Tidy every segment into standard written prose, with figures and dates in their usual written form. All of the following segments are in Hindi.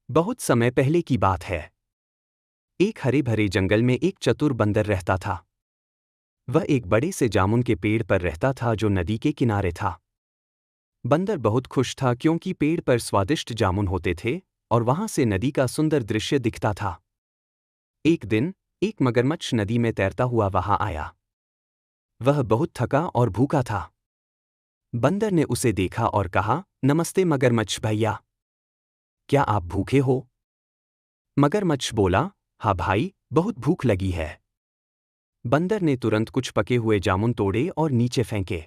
बहुत समय पहले की बात है। एक हरे भरे जंगल में एक चतुर बंदर रहता था। वह एक बड़े से जामुन के पेड़ पर रहता था जो नदी के किनारे था। बंदर बहुत खुश था क्योंकि पेड़ पर स्वादिष्ट जामुन होते थे और वहां से नदी का सुंदर दृश्य दिखता था। एक दिन एक मगरमच्छ नदी में तैरता हुआ वहां आया। वह बहुत थका और भूखा था। बंदर ने उसे देखा और कहा, नमस्ते मगरमच्छ भैया, क्या आप भूखे हो? मगरमच्छ बोला, हाँ भाई, बहुत भूख लगी है। बंदर ने तुरंत कुछ पके हुए जामुन तोड़े और नीचे फेंके।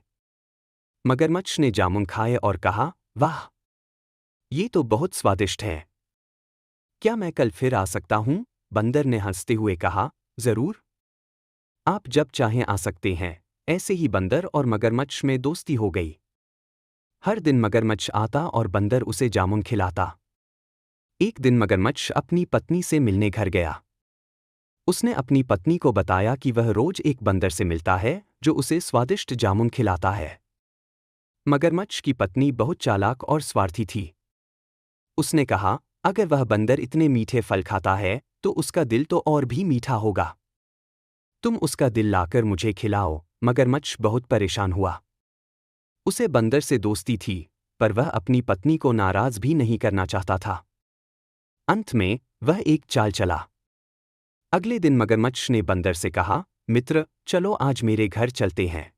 मगरमच्छ ने जामुन खाए और कहा, वाह, ये तो बहुत स्वादिष्ट है। क्या मैं कल फिर आ सकता हूं? बंदर ने हंसते हुए कहा, जरूर, आप जब चाहें आ सकते हैं। ऐसे ही बंदर और मगरमच्छ में दोस्ती हो गई। हर दिन मगरमच्छ आता और बंदर उसे जामुन खिलाता। एक दिन मगरमच्छ अपनी पत्नी से मिलने घर गया। उसने अपनी पत्नी को बताया कि वह रोज एक बंदर से मिलता है जो उसे स्वादिष्ट जामुन खिलाता है। मगरमच्छ की पत्नी बहुत चालाक और स्वार्थी थी। उसने कहा, अगर वह बंदर इतने मीठे फल खाता है तो उसका दिल तो और भी मीठा होगा। तुम उसका दिल लाकर मुझे खिलाओ। मगरमच्छ बहुत परेशान हुआ। उसे बंदर से दोस्ती थी, पर वह अपनी पत्नी को नाराज भी नहीं करना चाहता था। अंत में वह एक चाल चला। अगले दिन मगरमच्छ ने बंदर से कहा, मित्र, चलो आज मेरे घर चलते हैं।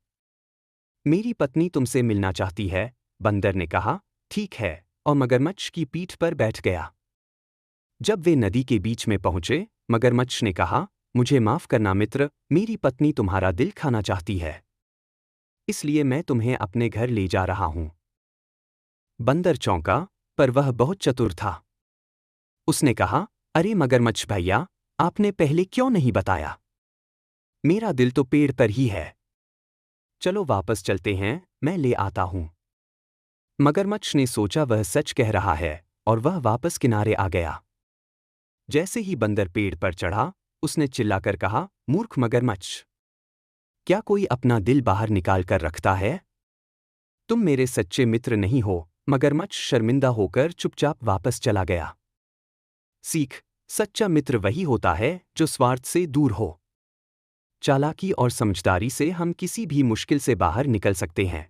मेरी पत्नी तुमसे मिलना चाहती है। बंदर ने कहा, ठीक है, और मगरमच्छ की पीठ पर बैठ गया। जब वे नदी के बीच में पहुंचे, मगरमच्छ ने कहा, मुझे माफ करना मित्र, मेरी पत्नी तुम्हारा दिल खाना चाहती है, इसलिए मैं तुम्हें अपने घर ले जा रहा हूं। बंदर चौंका, पर वह बहुत चतुर था। उसने कहा, अरे मगरमच्छ भैया, आपने पहले क्यों नहीं बताया? मेरा दिल तो पेड़ पर ही है। चलो वापस चलते हैं, मैं ले आता हूं। मगरमच्छ ने सोचा वह सच कह रहा है और वह वापस किनारे आ गया। जैसे ही बंदर पेड़ पर चढ़ा, उसने चिल्लाकर कहा, मूर्ख मगरमच्छ, क्या कोई अपना दिल बाहर निकाल कर रखता है? तुम मेरे सच्चे मित्र नहीं हो। मगरमच्छ शर्मिंदा होकर चुपचाप वापस चला गया। सीख, सच्चा मित्र वही होता है जो स्वार्थ से दूर हो। चालाकी और समझदारी से हम किसी भी मुश्किल से बाहर निकल सकते हैं।